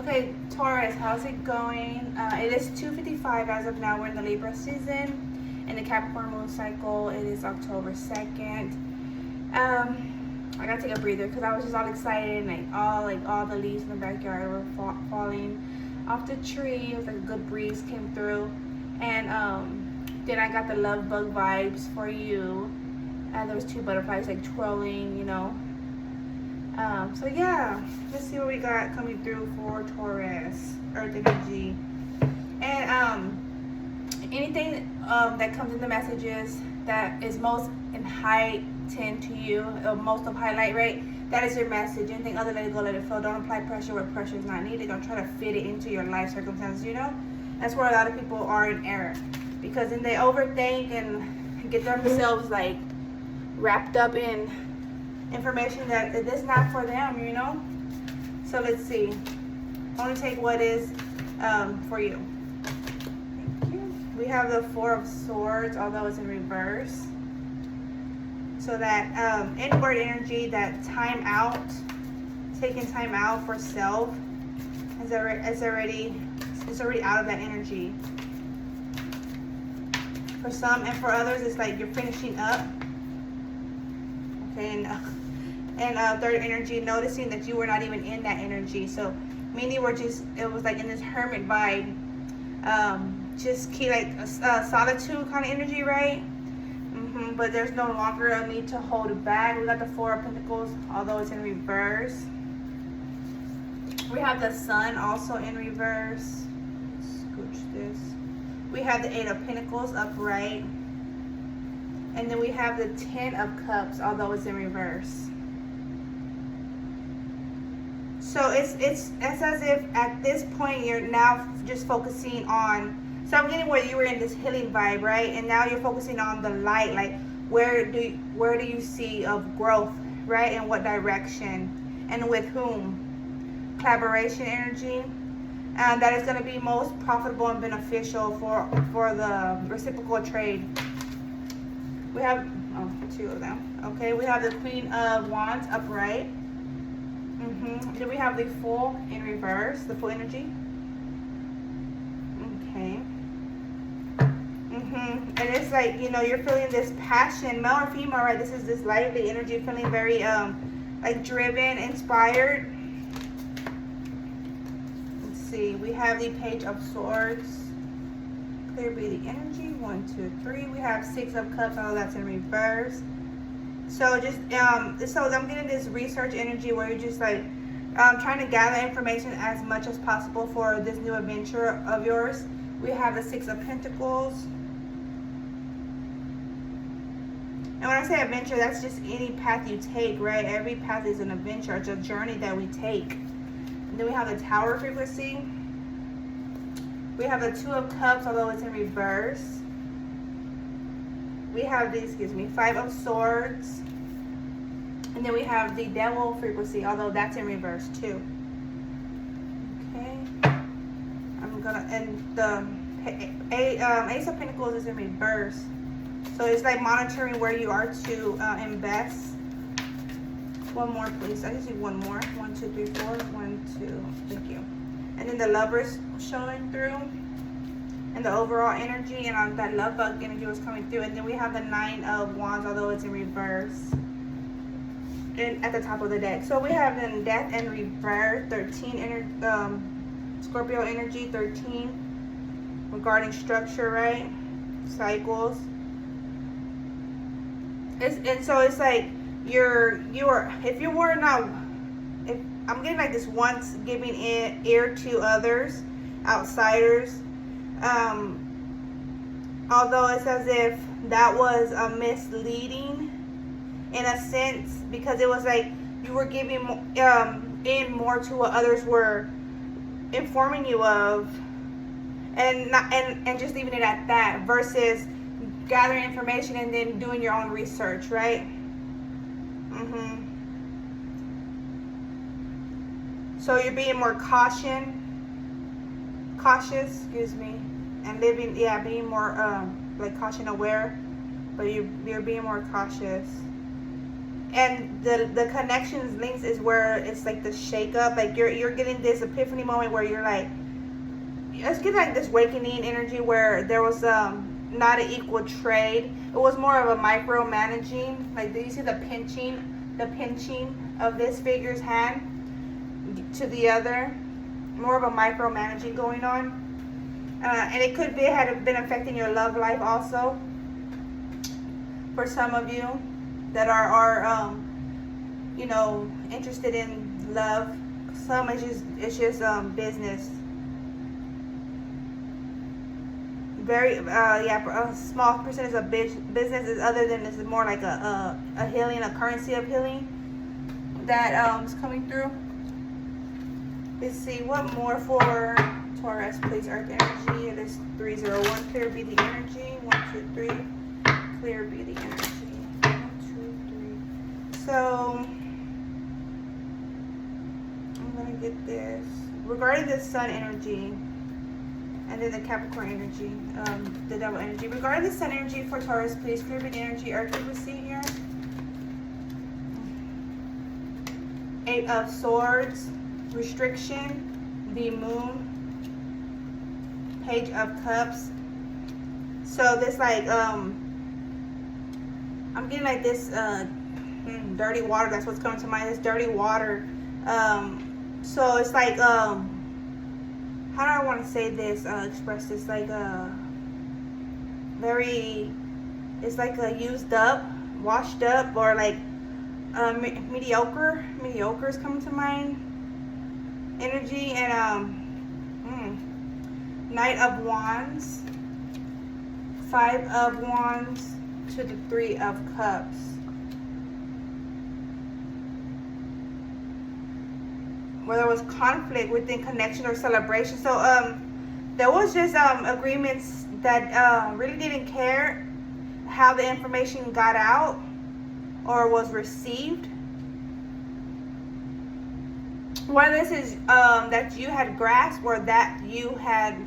Okay, Taurus, how's it going? It is 2:55 as of now. We're in the Libra season. In the Capricorn moon cycle, it is October 2nd. I gotta take a breather because I was just all excited and all the leaves in the backyard were falling off the tree. It was like a good breeze came through, and then I got the love bug vibes for you. And there was two butterflies like twirling, So yeah, let's see what we got coming through for Taurus, Earth energy, and anything that comes in the messages that is most in heightened to you, most of highlight, right? That is your message. Anything other, let it go, let it flow. Don't apply pressure where pressure is not needed. Don't try to fit it into your life circumstances. That's where a lot of people are in error, because then they overthink and get themselves like wrapped up in information that is not for them, So let's see. Only take what is for you. Thank you. We have the Four of Swords, although it's in reverse. So that inward energy, that time out, taking time out for self, is already out of that energy. For some and for others, it's like you're finishing up. Okay, and third energy, noticing that you were not even in that energy. So meaning it was like in this hermit vibe, just keep like a solitude kind of energy, right? But there's no longer a need to hold it back. We got the Four of Pentacles, although it's in reverse. We have the Sun also in reverse. Scooch this. We have the Eight of Pentacles upright. And then we have the Ten of Cups, although it's in reverse. So it's as if at this point you're now just focusing on, so I'm getting where you were in this healing vibe, right? And now you're focusing on the light, like where do you see of growth, right? In what direction and with whom? Collaboration energy. That is going to be most profitable and beneficial for the reciprocal trade. We have two of them. Okay, we have the Queen of Wands upright. Then we have the Fool in reverse, the Fool energy. Okay. And it's like, you're feeling this passion, male or female, right? This is this lively energy, feeling very like driven, inspired. Let's see. We have the Page of Swords. Clear breathing energy. 1, 2, 3. We have Six of Cups, although that's in reverse. So just so I'm getting this research energy where you're just like trying to gather information as much as possible for this new adventure of yours. We have the Six of Pentacles. And when I say adventure, that's just any path you take, right? Every path is an adventure. It's a journey that we take. And then we have the Tower frequency. We have the Two of Cups, although it's in reverse. We have the, Five of Swords. And then we have the Devil frequency, although that's in reverse too. Okay. And the Ace of Pentacles is in reverse. So it's like monitoring where you are to invest. One more, please. I just need one more. 1, 2, 3, 4. 1, 2. Thank you. And then the Lovers showing through. And the overall energy, and that love bug energy was coming through. And then we have the Nine of Wands, although it's in reverse. And at the top of the deck. So we have then Death in reverse. 13 Scorpio energy. 13 regarding structure, right? Cycles. And so it's like if I'm getting like this once giving ear to others, outsiders, although it's as if that was misleading in a sense, because it was like you were giving in more to what others were informing you of, and just leaving it at that, versus gathering information and then doing your own research, right? So you're being more cautious, and being more like caution aware, but you're being more cautious. And the connections links is where it's like the shake up, like you're getting this epiphany moment where you're like, let's get like this awakening energy where there was not an equal trade. It was more of a micromanaging. Like, do you see the pinching of this figure's hand to the other? More of a micromanaging going on. And it could be had been affecting your love life also. For some of you that are you know, interested in love. Some it's just business. Very a small percentage of business is other than this is more like a healing, a currency of healing that is coming through. Let's see what more for Taurus, please. Earth energy. It is 301. Clear be the energy. 1, 2, 3. Clear be the energy. 1, 2, 3. So I'm gonna get this regarding the sun energy. And then the Capricorn energy, the devil energy. Regarding the sun energy for Taurus, please clear the energy. Earth frequency here. 8 of Swords, restriction, the moon, Page of Cups. So this like, I'm getting like this dirty water. That's what's coming to mind. This dirty water. So it's like, how do I want to say this, express this, like very, it's like a used up, washed up, or like mediocre is coming to mind energy. And Knight of Wands, 5 of Wands to the 3 of Cups. Where there was conflict within connection or celebration. So there was just agreements that really didn't care how the information got out or was received. Whether this is that you had grasped or that you had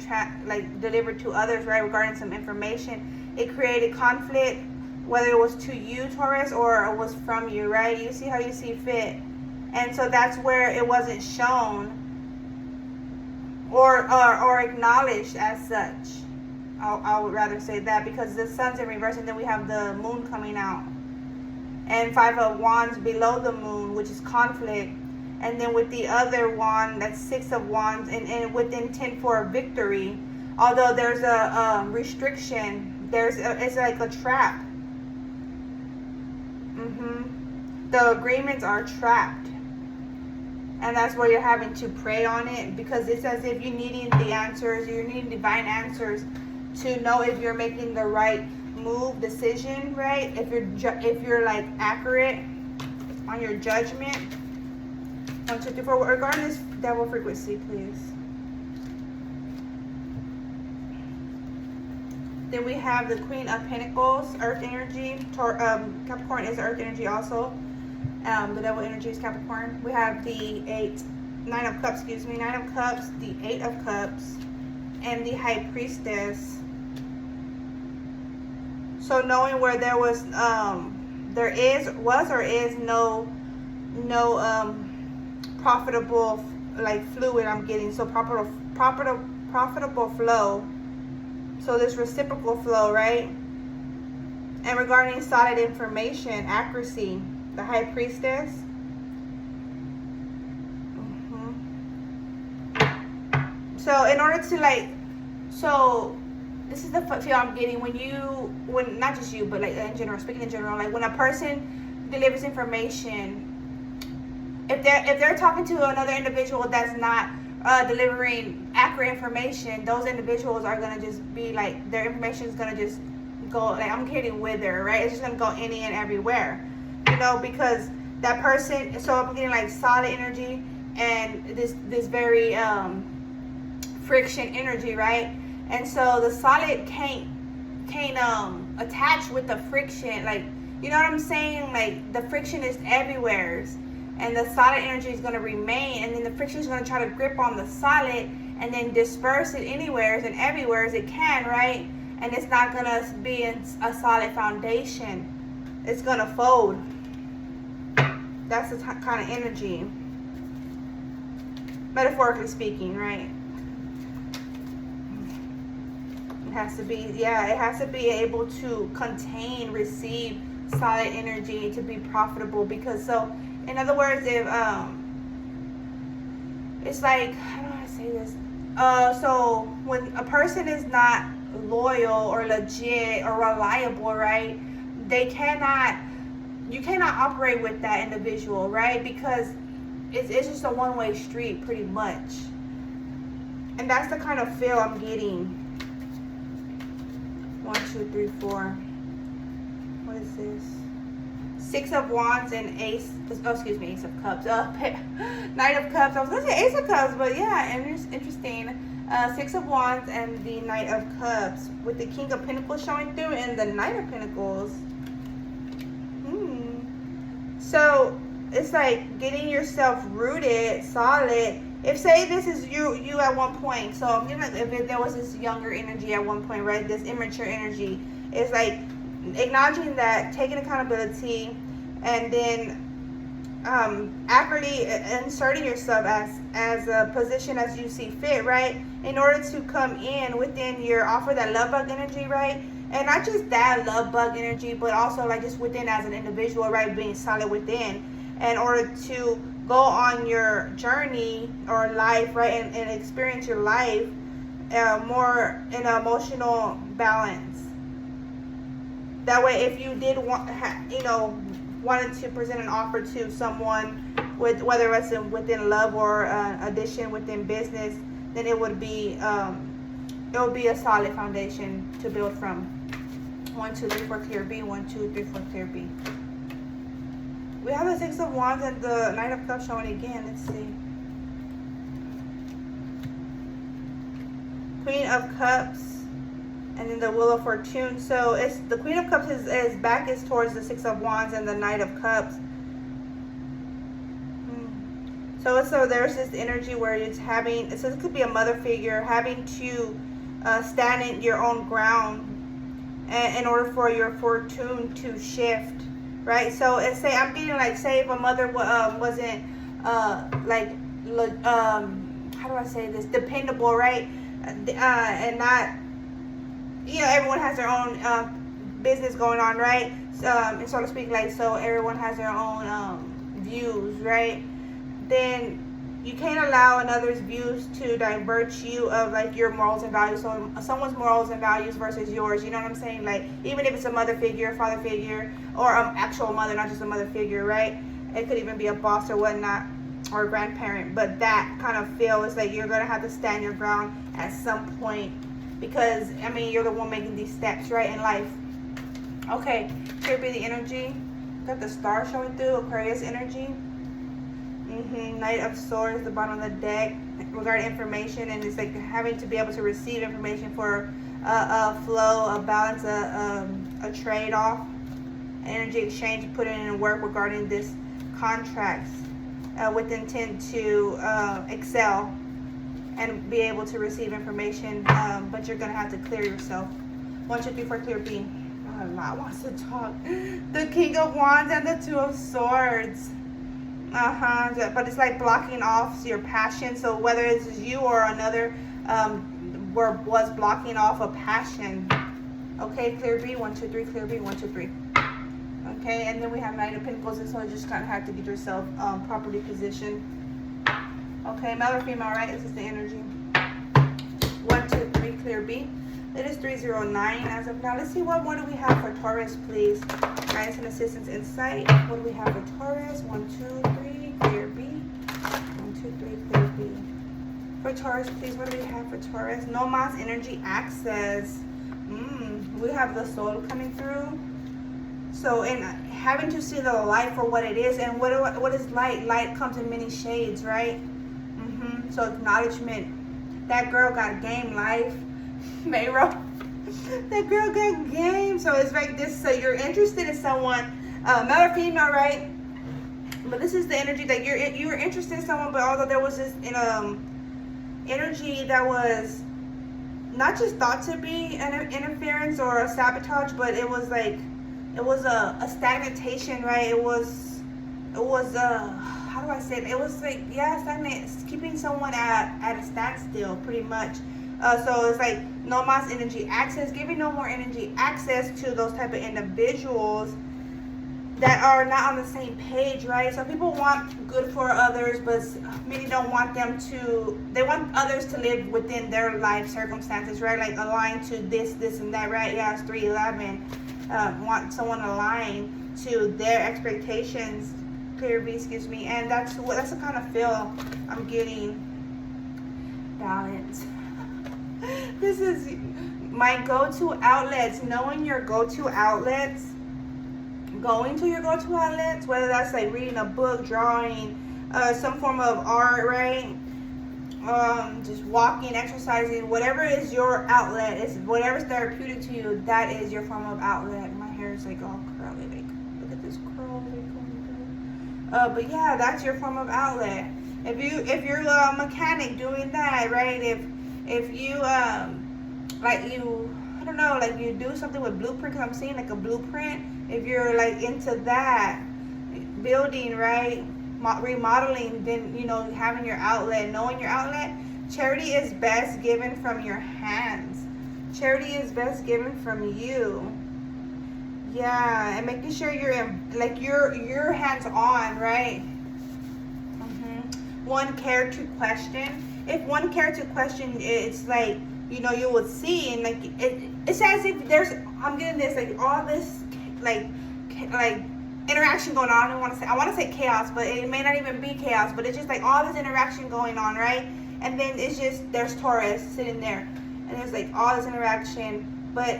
delivered to others, right, regarding some information, it created conflict, whether it was to you, Taurus, or it was from you, right? You see how you see fit. And so that's where it wasn't shown or acknowledged as such. I would rather say that, because the sun's in reverse and then we have the moon coming out. And 5 of Wands below the moon, which is conflict. And then with the other wand, that's 6 of Wands, and with intent for a victory. Although there's a restriction, it's like a trap. The agreements are trapped. And that's where you're having to pray on it, because it's as if you're needing the answers, you're needing divine answers to know if you're making the right decision, right? If you're like accurate on your judgment. 1, 2, 3, 4. Regarding this devil frequency, please. Then we have the Queen of Pentacles, Earth energy. Capricorn is Earth energy also. The devil energy is Capricorn. We have the 9 of Cups, the 8 of Cups, and the High Priestess. So knowing where there was, was or is no profitable like fluid I'm getting. So profitable flow. So this reciprocal flow, right? And regarding solid information, accuracy. The High Priestess. So in order to so this is the feel I'm getting when not just you, but like in general, speaking in general, like when a person delivers information, if they're talking to another individual that's not delivering accurate information, those individuals are gonna just be like, their information is gonna just go like, I'm getting wither, right? It's just gonna go any and everywhere. You know, because that person, so I'm getting like solid energy and this very friction energy, right? And so the solid can't attach with the friction, like, you know what I'm saying? Like the friction is everywhere, and the solid energy is going to remain, and then the friction is going to try to grip on the solid and then disperse it anywhere and everywhere as it can, right? And it's not going to be in a solid foundation. It's going to fold. That's the kind of energy, metaphorically speaking, right? It has to be, yeah, it has to be able to contain, receive solid energy to be profitable. Because, so in other words, if it's like, how do I say this? So when a person is not loyal or legit or reliable, right? You cannot operate with that individual, right? Because it's just a one-way street, pretty much. And that's the kind of feel I'm getting. 1, 2, 3, 4. What is this? 6 of Wands and Ace. Oh, excuse me, Ace of Cups. Knight of Cups. I was gonna say Ace of Cups, but yeah, interesting. 6 of Wands and the Knight of Cups with the King of Pentacles showing through and the Knight of Pentacles. So it's like getting yourself rooted, solid. If say this is you at one point, so I'm gonna, if there was this younger energy at one point, right? This immature energy, it's like acknowledging that, taking accountability, and then accurately inserting yourself as a position as you see fit, right? In order to come in within your offer that love bug energy, right? And not just that love bug energy, but also like just within as an individual, right? Being solid within, in order to go on your journey or life, right? And experience your life more in an emotional balance. That way, if you did wanted to present an offer to someone, with whether it's within love or addition within business, then it would be a solid foundation to build from. 1, 2, 3, 4, clear B. 1, 2, 3, 4, clear B. We have the 6 of Wands and the Knight of Cups showing again. Let's see. Queen of Cups and then the Wheel of Fortune. So it's the Queen of Cups is back is towards the 6 of Wands and the Knight of Cups. So there's this energy where it's having, so it could be a mother figure having to stand in your own ground in order for your fortune to shift, right? So it's say I'm getting like, say if a mother wasn't like how do I say this, dependable, right? And not, everyone has their own business going on, right? And so to speak, like, so everyone has their own views, right? Then you can't allow another's views to divert you of like your morals and values. So someone's morals and values versus yours, you know what I'm saying? Like, even if it's a mother figure, father figure, or an actual mother, not just a mother figure, right? It could even be a boss or whatnot, or a grandparent. But that kind of feel is like you're gonna have to stand your ground at some point, because you're the one making these steps, right, in life. Okay, here be the energy. Got the star showing through, Aquarius energy. Knight of Swords, the bottom of the deck, regarding information, and it's like having to be able to receive information for a flow, a balance, a trade-off, energy exchange, put it in work regarding this contracts with intent to excel and be able to receive information, but you're gonna have to clear yourself. 1, 2, 3, 4, clear B. A lot wants to talk. The King of Wands and the 2 of Swords. But it's like blocking off your passion. So whether it's you or another was blocking off a passion. Okay, clear B. 1, 2, 3, clear B. 1, 2, 3. Okay, and then we have Knight of Pentacles, and so you just kind of have to get yourself properly positioned. Okay, male or female, right? This is the energy. 1, 2, 3, clear B. It is 309 as of now. Let's see what do we have for Taurus, please. Guidance and assistance, insight. What do we have for Taurus? 1, 2, 3, clear B. 1, 2, 3, clear B. For Taurus, please, what do we have for Taurus? Nomos energy access. We have the soul coming through. So, in having to see the light for what it is, and what is light? Light comes in many shades, right? So acknowledgement. That girl got game, life. Mayro. That girl got game. So it's like this. So you're interested in someone, male or female, right? But this is the energy that you're interested in someone. But although there was this energy that was not just thought to be an interference or a sabotage, but it was like, it was a stagnation, right? It was it was how do I say it? It was like, yeah, it's keeping someone at a standstill pretty much. So it's like no más energy access, giving no more energy access to those type of individuals that are not on the same page, right? So people want good for others, but many don't want them to, they want others to live within their life circumstances, right? Like aligned to this, and that, right? Yeah, it's 311. Want someone aligned to their expectations, clear B, excuse me. And that's the kind of feel I'm getting. Balance. This is my go-to outlets, knowing your go-to outlets. Going to your go-to outlets, whether that's like reading a book, drawing, some form of art, right? Just walking, exercising, whatever is your outlet, is whatever's therapeutic to you, that is your form of outlet. My hair is like all curly, like look at this curl going through. But yeah, that's your form of outlet. If you're a mechanic doing that, right? If you like you, I don't know, like you do something with blueprint, because I'm seeing like a blueprint. If you're like into that, building, right, remodeling, then, you know, having your outlet, knowing your outlet. Charity is best given from your hands. Charity is best given from you. Yeah, and making sure you're in, like you're hands on, right? One character question. If one character question, it's like, you know, you would see, and like it's as if there's, I'm getting this, like all this like interaction going on. I want to say chaos, but it may not even be chaos, but it's just like all this interaction going on, right? And then it's just, there's Taurus sitting there, and there's like all this interaction, but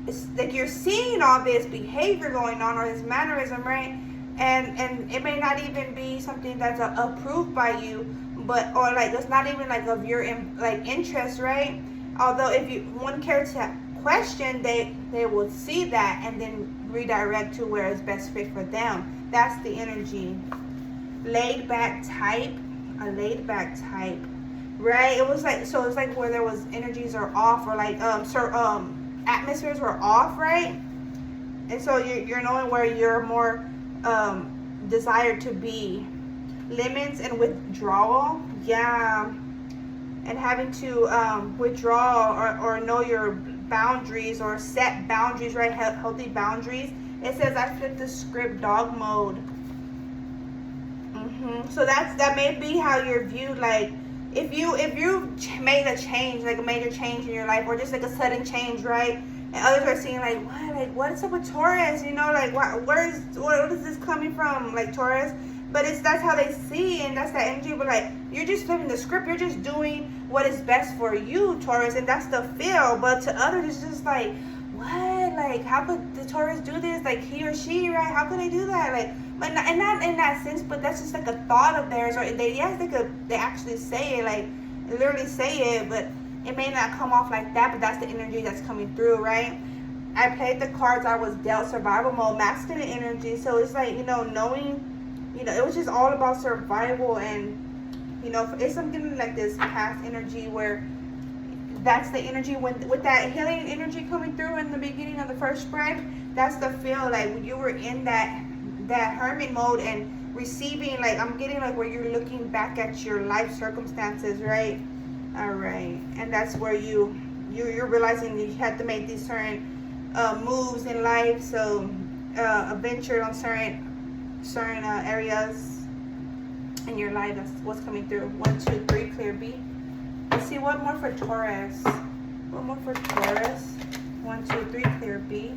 it's like you're seeing all this behavior going on, or this mannerism, right? And it may not even be something that's approved by you, but, or like it's not even like of your like interest, right? Although if you one character question, they will see that and then redirect to where it's best fit for them. That's the energy. Laid back type, a laid back type, right? It was like, so it's like where there was energies are off, or like atmospheres were off, right? And so you're knowing where you're more desired to be. Limits and withdrawal, yeah, and having to withdraw or know your boundaries, or set boundaries, right? Healthy boundaries. It says I flipped the script, dog mode. So that may be how you're viewed. Like if you made a change, like a major change in your life, or just like a sudden change, right? And others are seeing like, what, like what's up with Taurus? You know, like what is this coming from, like Taurus? But that's how they see, and that's that energy. But like, you're just flipping the script. You're just doing what is best for you, Taurus, and that's the feel. But to others, it's just like, what? Like, how could the Taurus do this? Like he or she, right? How could they do that? Like, but not, and not in that sense. But that's just like a thought of theirs. Or they actually say it, like literally say it, but it may not come off like that. But that's the energy that's coming through, right? I played the cards I was dealt, survival mode, masculine energy. So it's like, you know, knowing. You know, it was just all about survival, and, you know, it's something like this past energy where that's the energy with that healing energy coming through in the beginning of the first spread. That's the feel, like when you were in that hermit mode and receiving, like I'm getting like where you're looking back at your life circumstances, right? All right, and that's where you're realizing you had to make these certain moves in life. So venture on certain areas in your life. That's what's coming through. 1, 2, 3, clear B. Let's see one more for Taurus. One more for Taurus. 1, 2, 3, clear B.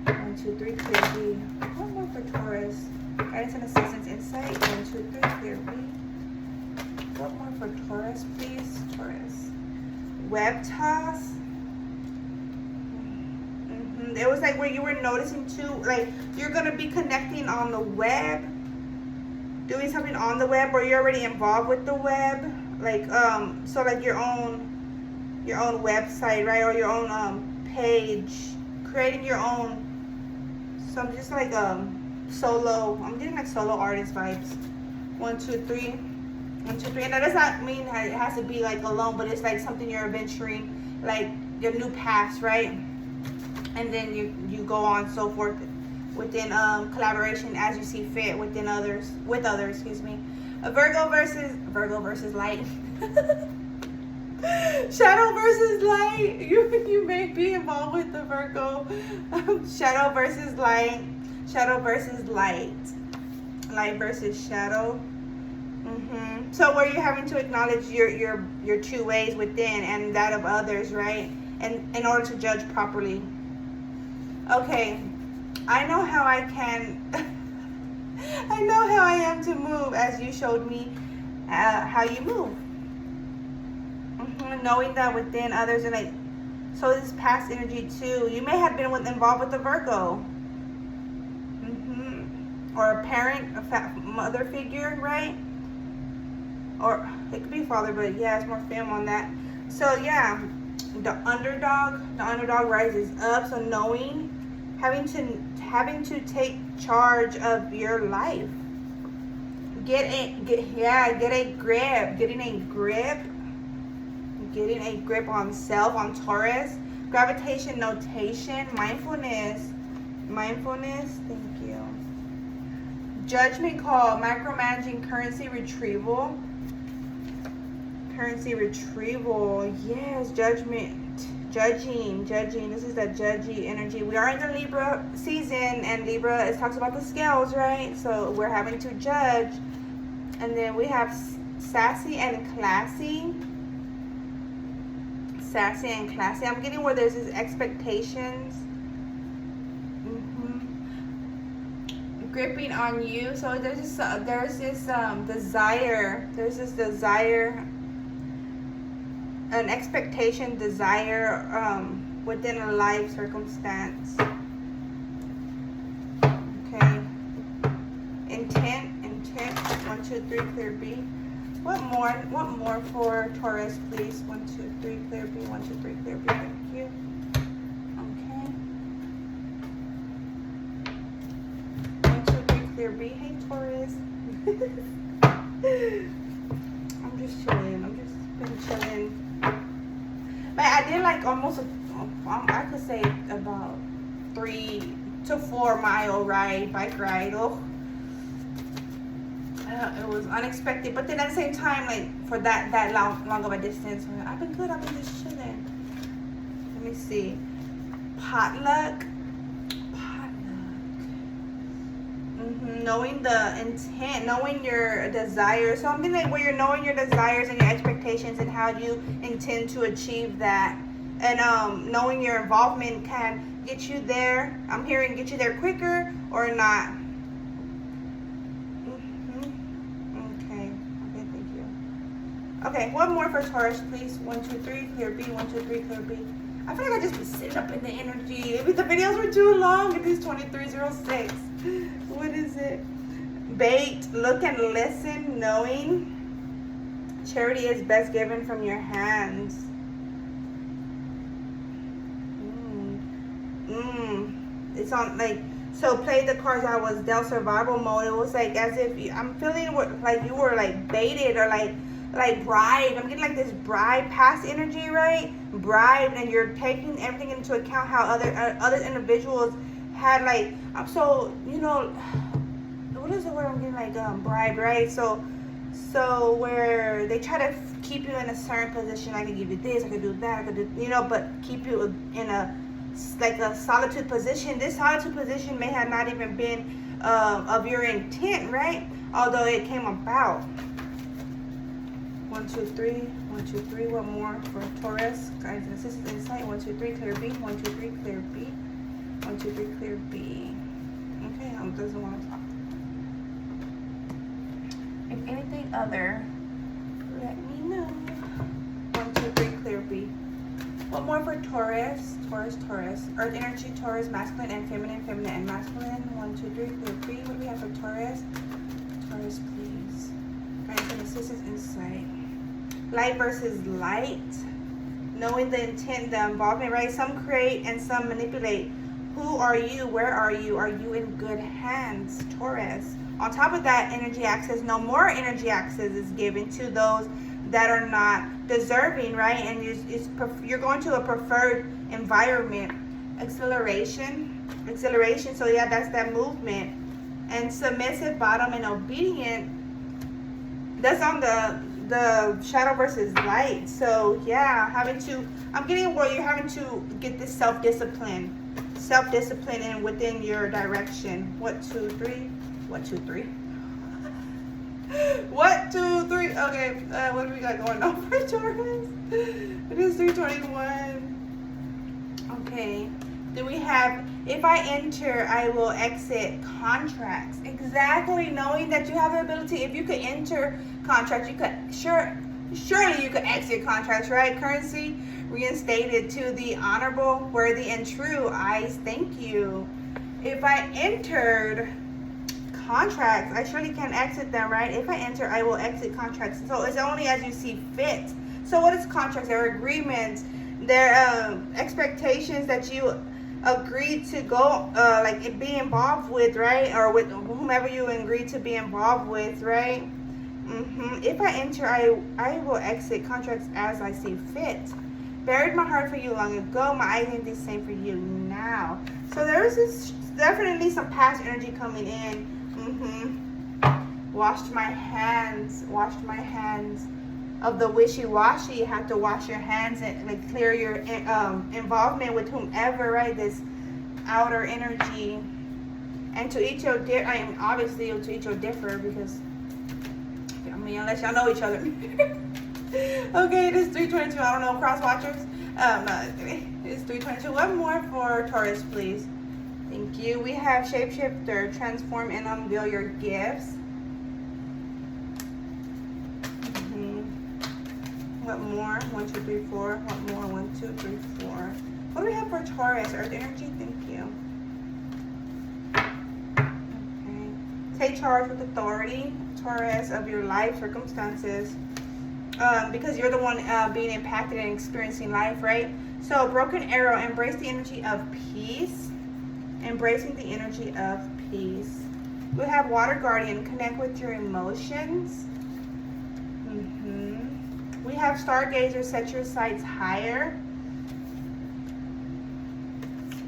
1, 2, 3, clear B. One more for Taurus. Guidance and assistance insight. 1, 2, 3, clear B. One more for Taurus, please. Taurus. Web toss. It was like where you were noticing too, like you're gonna be connecting on the web, doing something on the web, or you're already involved with the web, like so like your own website, right, or your own page, creating your own, some just like solo. I'm getting like solo artist vibes. 1, 2, 3, 1, 2, 3, and that does not mean it has to be like alone, but it's like something you're venturing, like your new paths, right? And then you go on so forth within collaboration as you see fit within others, with others, excuse me. A Virgo versus light. Shadow versus light. You may be involved with the Virgo. Shadow versus light. Shadow versus light. Light versus shadow. So where you're having to acknowledge your two ways within and that of others, right? And in order to judge properly. Okay, I know how I can. I know how I am to move, as you showed me how you move. Knowing that within others, and like, so this past energy too. You may have been involved with a Virgo, or a parent, a mother figure, right? Or it could be father, but yeah, it's more fem on that. So yeah, the underdog rises up. So knowing, having to take charge of your life. Getting a grip on self, on Taurus. Gravitation notation, mindfulness, thank you. Judgment call, micromanaging, currency retrieval. Yes, judgment, judging. This is the judgy energy. We are in the Libra season, and Libra, it talks about the scales, right? So we're having to judge. And then we have sassy and classy. I'm getting where there's these expectations. Gripping on you. So there's this desire, an expectation, desire within a life circumstance. Okay. Intent. 1, 2, 3, clear B. What more for Taurus, please? 1, 2, 3, clear B. 1, 2, 3, clear B. Thank you. Okay. 1, 2, 3, clear B. Hey, Taurus. I'm just been chilling. But I did like almost I could say about 3 to 4 mile bike ride. Oh. It was unexpected, but then at the same time, like for that long of a distance, I've been good. I've been just chilling. Let me see. Potluck. Knowing the intent, knowing your desires. So I'm being like where you're knowing your desires and your expectations and how you intend to achieve that, and knowing your involvement can get you there. I'm hearing get you there quicker or not. Okay, one more for Taurus, please. 1, 2, 3, clear B. 1, 2, 3, clear B. I feel like I just be sitting up in the energy. Maybe the videos were too long. It is 23:06. What is it? Bait, look and listen, knowing. Charity is best given from your hands. It's on like, so play the cards I was dealt survival mode. It was like as if I'm feeling like you were like baited or like bribed. I'm getting like this bribe past energy, right? Bribed, and you're taking everything into account how other individuals had like so what is the word I'm getting, like bribed, right? So where they try to keep you in a certain position. I can give you this, I can do that, I can do but keep you in a solitude position. This solitude position may have not even been of your intent, right? Although it came about. 1, 2, 3. 1, 2, 3. One more for Taurus. Guidance and assistance insight. 1, 2, 3. Clear B. 1, 2, 3. Clear B. 1, 2, 3. Clear B. Okay, doesn't want to talk. If anything other, let me know. 1, 2, 3. Clear B. One more for Taurus. Taurus. Earth energy. Taurus. Masculine and feminine. Feminine and masculine. 1, 2, 3. Clear B. What do we have for Taurus? Taurus, please. Guidance and assistance insight. Light versus light. Knowing the intent, the involvement, right? Some create and some manipulate. Who are you? Where are you? Are you in good hands, Taurus? On top of that, energy access, no more energy access is given to those that are not deserving, right? And you're going to a preferred environment. Acceleration. Exhilaration. So yeah, that's that movement. And submissive, bottom, and obedient. That's on the shadow versus light. So yeah, I'm getting where you're having to get this self-discipline in within your direction. What, 2, 3? What, 2, 3? What, 2, 3? Okay, what do we got going on for Taurus? It is 321. Okay. Then we have, if I enter, I will exit contracts. Exactly, knowing that you have the ability, if you could enter contracts, you could, surely you could exit contracts, right? Currency reinstated to the honorable, worthy, and true. Eyes, thank you. If I entered contracts, I surely can exit them, right? If I enter, I will exit contracts. So it's only as you see fit. So what is contracts? They're agreements. They're expectations that you agreed to go, like be involved with, right? Or with whomever you agreed to be involved with, right? If I enter, I will exit contracts as I see fit. Buried my heart for you long ago. My eyes ain't the same for you now. So there's definitely some past energy coming in. Washed my hands of the wishy-washy. You have to wash your hands and like clear your involvement with whomever, right? This outer energy. And to each your obviously to each your differ, because I mean, unless y'all know each other. Okay, it is 322. I don't know, cross watchers. No, it's 322. One more for Taurus, please. Thank you. We have shapeshifter, transform and unveil your gifts. What more? 1, 2, 3, 4. What more? 1, 2, 3, 4. What do we have for Taurus? Earth energy. Thank you. Okay. Take charge with authority, Taurus, of your life circumstances. Because you're the one being impacted and experiencing life, right? So, broken arrow, embrace the energy of peace. Embracing the energy of peace. We have water guardian, connect with your emotions. We have stargazer, set your sights higher.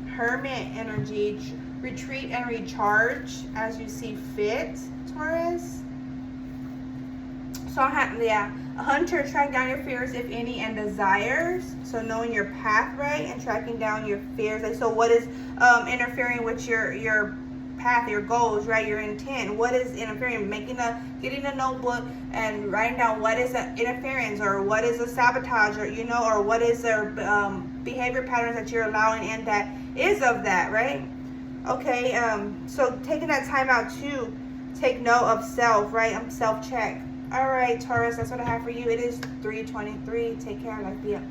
Hermit energy, retreat and recharge as you see fit, Taurus. So yeah, a hunter, track down your fears, if any, and desires. So knowing your path, right, and tracking down your fears. Like, so what is interfering with your path, your goals, right, your intent? What is interfering? Getting a notebook and writing down what is the interference, or what is the sabotage, or or what is their behavior patterns that you're allowing in that is of that, right? Okay, so taking that time out to take note of self, right? Self-check. All right, Taurus, that's what I have for you. It is 3:23. Take care. Life be up.